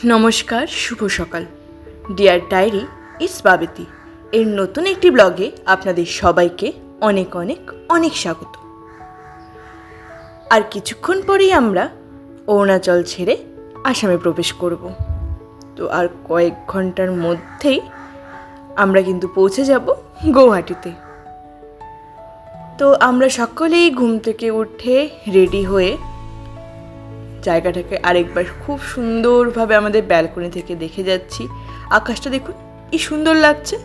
নমস্কার, শুভ সকাল। Deer diary it's বাবেতি এর নতুন একটি ব্লগে আপনাদের সবাইকে অনেক অনেক অনেক স্বাগত। আর কিছুক্ষণ পরেই আমরা অরুণাচল ছেড়ে আসামে প্রবেশ করব। তো আর কয়েক ঘন্টার মধ্যেই আমরা কিন্তু পৌঁছে যাব গৌহাটিতে। তো আমরা সকলেই ঘুম থেকে উঠে রেডি হয়ে জায়গাটাকে আরেকবার খুব সুন্দরভাবে আমাদের ব্যালকনি থেকে দেখে যাচ্ছি। আকাশটা দেখুন কি সুন্দর লাগছে।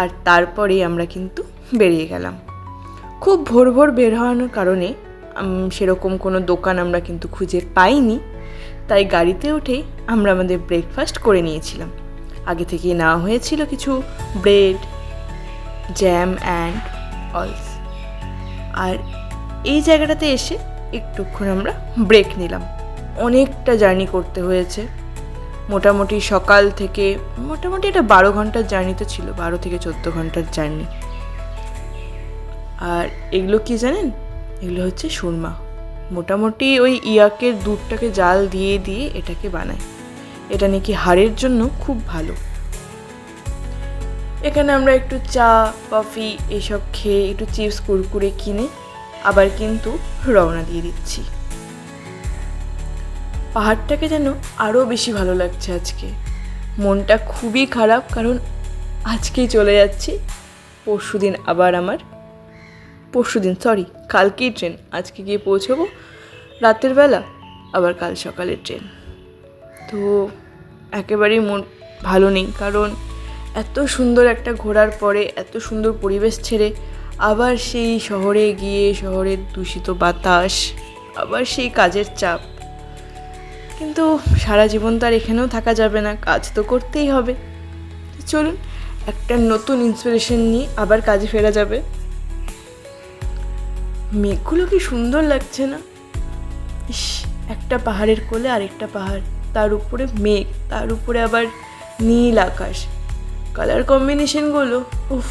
আর তারপরেই আমরা কিন্তু বেরিয়ে গেলাম। খুব ভোর ভোর বের হওয়ানোর কারণে সেরকম কোনো দোকান আমরা কিন্তু খুঁজে পাইনি, তাই গাড়িতে উঠেই আমরা আমাদের ব্রেকফাস্ট করে নিয়েছিলাম। আগে থেকেই নেওয়া হয়েছিল কিছু ব্রেড, জ্যাম অ্যান্ড অলস। আর এই জায়গাটাতে এসে একটুক্ষণ আমরা ব্রেক নিলাম। অনেকটা জার্নি করতে হয়েছে, মোটামুটি সকাল থেকে মোটামুটি একটা 12 ঘন্টার জার্নি তো ছিল, 12 থেকে 14 ঘন্টার জার্নি। আর এগুলো কি জানেন, এগুলো হচ্ছে সুরমা। মোটামুটি ওই ইয়াকের দুধটাকে জাল দিয়ে দিয়ে এটাকে বানায়। এটা নাকি হাড়ের জন্য খুব ভালো। এখানে আমরা একটু চা, কফি এসব খেয়ে একটু চিপস কুরকুরে কিনে আবার কিন্তু রওনা দিয়ে দিচ্ছি। পাহাড়টাকে যেন আরও বেশি ভালো লাগছে আজকে। মনটা খুবই খারাপ, কারণ আজকেই চলে যাচ্ছি। কালকেই ট্রেন। আজকে গিয়ে পৌঁছবো রাতের বেলা, আবার কাল সকালের ট্রেন। তো একেবারেই মন ভালো নেই, কারণ এত সুন্দর একটা ঘোরার পরে এত সুন্দর পরিবেশ ছেড়ে আবার সেই শহরে গিয়ে শহরের দূষিত বাতাস, আবার সেই কাজের চাপ। কিন্তু সারা জীবন তো আর এখানেও থাকা যাবে না, কাজ তো করতেই হবে। চলুন একটা নতুন ইন্সপিরেশন নিয়ে আবার কাজে ফেরা যাবে। মেঘগুলো কি সুন্দর লাগছে না? ইস, একটা পাহাড়ের কোলে আরেকটা পাহাড়, তার উপরে মেঘ, তার উপরে আবার নীল আকাশ, কালার কম্বিনেশনগুলো উফ,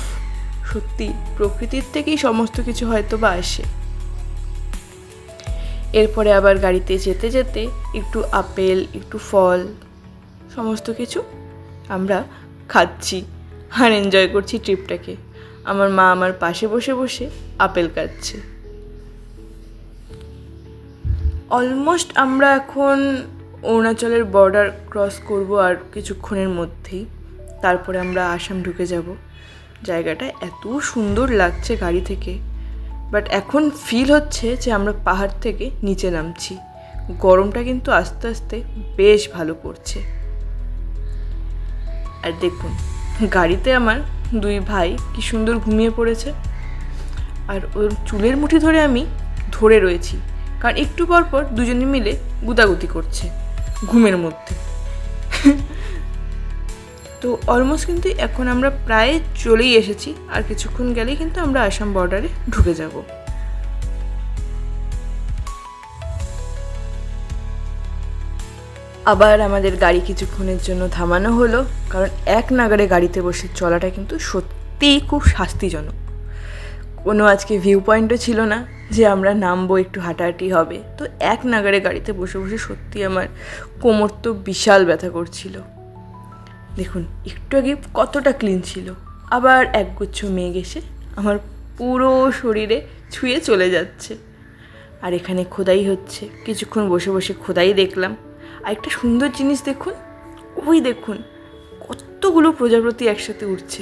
সত্যি প্রকৃতির থেকেই সমস্ত কিছু হয়তো বা আসে। এরপরে আবার গাড়িতে যেতে যেতে একটু আপেল, একটু ফল, সমস্ত কিছু আমরা খাচ্ছি আর এনজয় করছি ট্রিপটাকে। আমার মা আমার পাশে বসে বসে আপেল খাচ্ছে। অলমোস্ট আমরা এখন অরুণাচলের বর্ডার ক্রস করব আর কিছুক্ষণের মধ্যেই। তারপরে আমরা আসাম ঢুকে যাব। জায়গাটা এত সুন্দর লাগছে গাড়ি থেকে, বাট এখন ফিল হচ্ছে যে আমরা পাহাড় থেকে নিচে নামছি। গরমটা কিন্তু আস্তে আস্তে বেশ ভালো পড়ছে। আর দেখুন গাড়িতে আমার দুই ভাই কি সুন্দর ঘুমিয়ে পড়েছে, আর ওর চুলের মুঠি ধরে আমি ধরে রয়েছি, কারণ একটু পর পর দুজনে মিলে গুতাগুতি করছে ঘুমের মধ্যে। তো অলমোস্ট কিন্তু এখন আমরা প্রায় চলেই এসেছি, আর কিছুক্ষণ গেলেই কিন্তু আমরা আসাম বর্ডারে ঢুকে যাব। আবার আমাদের গাড়ি কিছুক্ষণের জন্য থামানো হলো, কারণ এক নাগাড়ে গাড়িতে বসে চলাটা কিন্তু সত্যিই খুব শাস্তিজনক। কোনো আজকে ভিউ পয়েন্টও ছিল না যে আমরা নামবো, একটু হাঁটাহাঁটি হবে। তো এক নাগাড়ে গাড়িতে বসে বসে সত্যি আমার কোমর তো বিশাল ব্যথা করছিল। দেখুন একটু আগে কতটা ক্লিন ছিল, আবার একগুচ্ছ মেঘ এসে আমার পুরো শরীরে ছুঁয়ে চলে যাচ্ছে। আর এখানে খোদাই হচ্ছে, কিছুক্ষণ বসে বসে খোদাই দেখলাম। আর একটা সুন্দর জিনিস দেখুন, ওই দেখুন কতগুলো প্রজাপতি একসাথে উঠছে।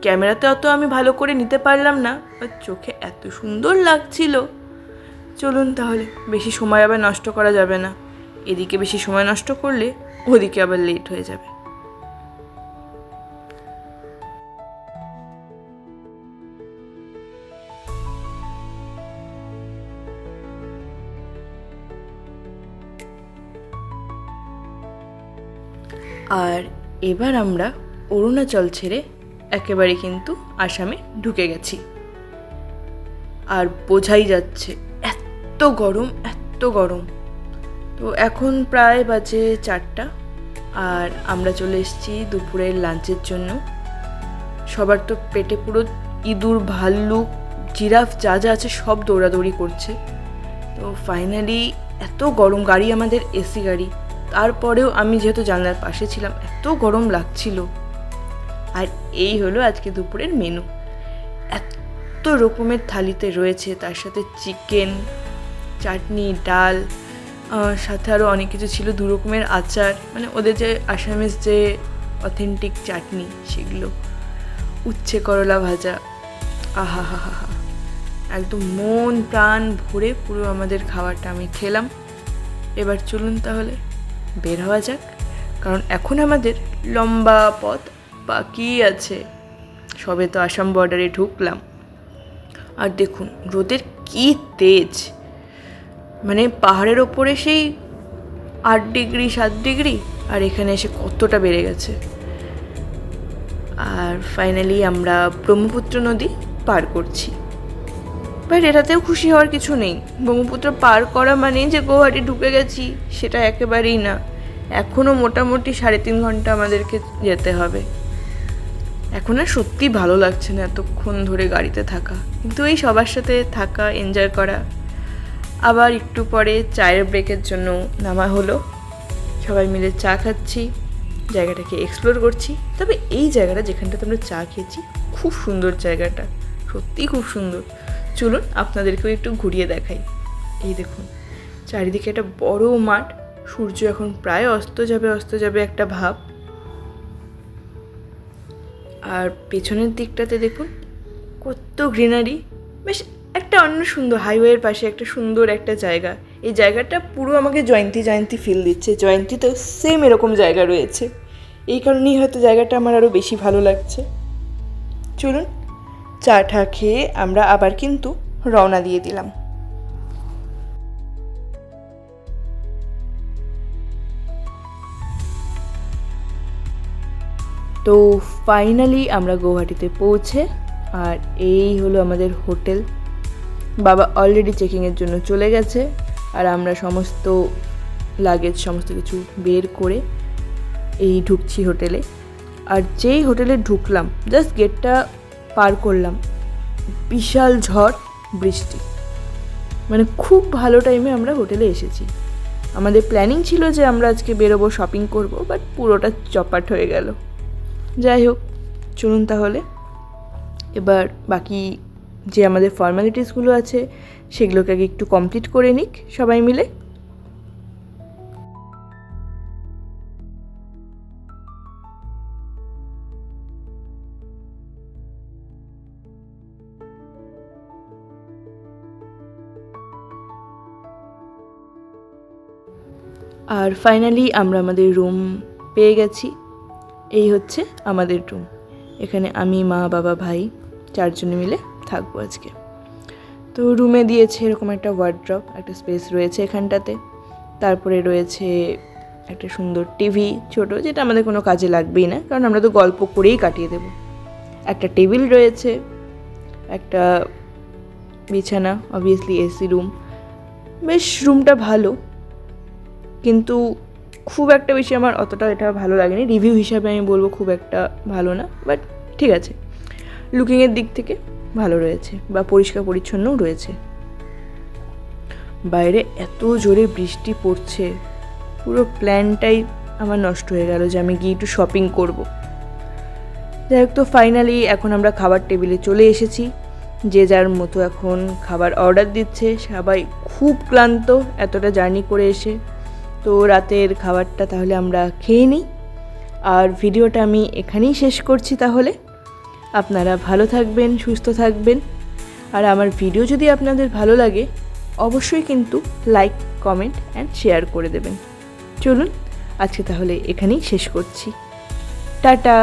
ক্যামেরাতে অত আমি ভালো করে নিতে পারলাম না, আর চোখে এত সুন্দর লাগছিল। চলুন তাহলে, বেশি সময় আবার নষ্ট করা যাবে না। এদিকে বেশি সময় নষ্ট করলে ওদিকে আবার লেট হয়ে যাবে। আর এবার আমরা অরুণাচল ছেড়ে একেবারে কিন্তু আসামে ঢুকে গেছি। আর বোঝাই যাচ্ছে এত গরম, এত গরম। তো এখন প্রায় বাজে 4টা, আর আমরা চলে এসেছি দুপুরের লাঞ্চের জন্য। সবার তো পেটে পুরো ইঁদুর, ভাল্লুক, জিরাফ যা যা আছে সব দৌড়াদৌড়ি করছে। তো ফাইনালি এত গরম, গাড়ি আমাদের এসি গাড়ি, তারপরেও আমি যেহেতু জানলার পাশে ছিলাম, এত গরম লাগছিল। আর এই হলো আজকে দুপুরের মেনু। এত রকমের থালিতে রয়েছে, তার সাথে চিকেন, চাটনি, ডাল, সাথে আরও অনেক কিছু ছিল, 2 রকমের আচার, মানে ওদের যে আসামিস যে অথেন্টিক চাটনি সেগুলো, উচ্ছে করলা ভাজা, আহা হা হা হা, একদম মন প্রাণ ভরে পুরো আমাদের খাবারটা আমি খেলাম। এবার চলুন তাহলে বের হওয়া যাক, কারণ এখন আমাদের লম্বা পথ বাকি আছে। সবে তো আসাম বর্ডারে ঢুকলাম। আর দেখুন রোদের কি তেজ, মানে পাহাড়ের ওপরে সেই 8 ডিগ্রি 7 ডিগ্রি, আর এখানে এসে কতটা বেড়ে গেছে। আর ফাইনালি আমরা ব্রহ্মপুত্র নদী পার করছি। বাট এটাতেও খুশি হওয়ার কিছু নেই। ব্রহ্মপুত্র পার করা মানে যে গৌহাটি ঢুকে গেছি সেটা একেবারেই না। এখনও মোটামুটি 3.5 ঘন্টা আমাদেরকে যেতে হবে। এখন আর সত্যি ভালো লাগছে না এতক্ষণ ধরে গাড়িতে থাকা, কিন্তু এই সবার সাথে থাকা, এনজয় করা। আবার একটু পরে চায়ের ব্রেকের জন্য নামা হলো, সবাই মিলে চা খাচ্ছি, জায়গাটাকে এক্সপ্লোর করছি। তবে এই জায়গাটা যেখানটাতে আমরা চা খেয়েছি খুব সুন্দর, জায়গাটা সত্যিই খুব সুন্দর। চলুন আপনাদেরকেও একটু ঘুরিয়ে দেখাই। এই দেখুন চারিদিকে একটা বড় মাঠ, সূর্য এখন প্রায় অস্ত যাবে একটা ভাব। আর পেছনের দিকটাতে দেখুন কত গ্রিনারি, বেশ একটা অন্য সুন্দর, হাইওয়ের পাশে একটা সুন্দর একটা জায়গা। এই জায়গাটা পুরো আমাকে জয়ন্তী ফিল দিচ্ছে। জয়ন্তীতেও সেম এরকম জায়গা রয়েছে, এই কারণেই হয়তো জায়গাটা আমার আরও বেশি ভালো লাগছে। চলুন চা টা খেয়ে আমরা আবার কিন্তু রওনা দিয়ে দিলাম। তো ফাইনালি আমরা গৌহাটিতে পৌঁছে, আর এই হলো আমাদের হোটেল। বাবা অলরেডি চেকিংয়ের জন্য চলে গেছে, আর আমরা সমস্ত লাগেজ সমস্ত কিছু বের করে এই ঢুকছি হোটেলে। আর যেই হোটেলে ঢুকলাম, জাস্ট গেটটা পার করলাম, বিশাল ঝড় বৃষ্টি, মানে খুব ভালো টাইমে আমরা হোটেলে এসেছি। আমাদের প্ল্যানিং ছিল যে আমরা আজকে বেরোবো, শপিং করব, বাট পুরোটা চপাট হয়ে গেল। যাই হোক, চলুন তাহলে এবার বাকি যে আমাদের ফর্মালিটিসগুলো আছে সেগুলোকে আগে একটু কমপ্লিট করে নিক সবাই মিলে। আর ফাইনালি আমরা আমাদের রুম পেয়ে গেছি। এই হচ্ছে আমাদের রুম। এখানে আমি, মা, বাবা, ভাই 4 জনে মিলে থাকবো আজকে। তো রুমে দিয়েছে এরকম একটা ওয়ার্ড্রপ, একটা স্পেস রয়েছে এখানটাতে। তারপরে রয়েছে একটা সুন্দর টিভি, ছোট, যেটা আমাদের কোনো কাজে লাগবেই না, কারণ আমরা তো গল্প করেই কাটিয়ে দেব। একটা টেবিল রয়েছে, একটা বিছানা, অবভিয়াসলি এসি রুম। বেশ রুমটা ভালো, কিন্তু খুব একটা বেশি আমার অতটা এটা ভালো লাগেনি। রিভিউ হিসাবে আমি বলবো খুব একটা ভালো না, বাট ঠিক আছে, লুকিংয়ের দিক থেকে ভালো রয়েছে, বা পরিষ্কার পরিচ্ছন্নও রয়েছে। বাইরে এত জোরে বৃষ্টি পড়ছে, পুরো প্ল্যানটাই আমার নষ্ট হয়ে গেল যে আমি গিয়ে একটু শপিং করব। যাই হোক, তো ফাইনালি এখন আমরা খাবার টেবিলে চলে এসেছি। যে যার মতো এখন খাবার অর্ডার দিচ্ছে। সবাই খুব ক্লান্ত এতটা জার্নি করে এসে। তো রাতের খাবারটা তাহলে আমরা খেয়ে নিই, আর ভিডিওটা আমি এখানেই শেষ করছি। তাহলে আপনারা ভালো থাকবেন, সুস্থ থাকবেন, আর আমার ভিডিও যদি আপনাদের ভালো লাগে অবশ্যই কিন্তু লাইক, কমেন্ট অ্যান্ড শেয়ার করে দেবেন। চলুন আজকে তাহলে এখানেই শেষ করছি। টাটা।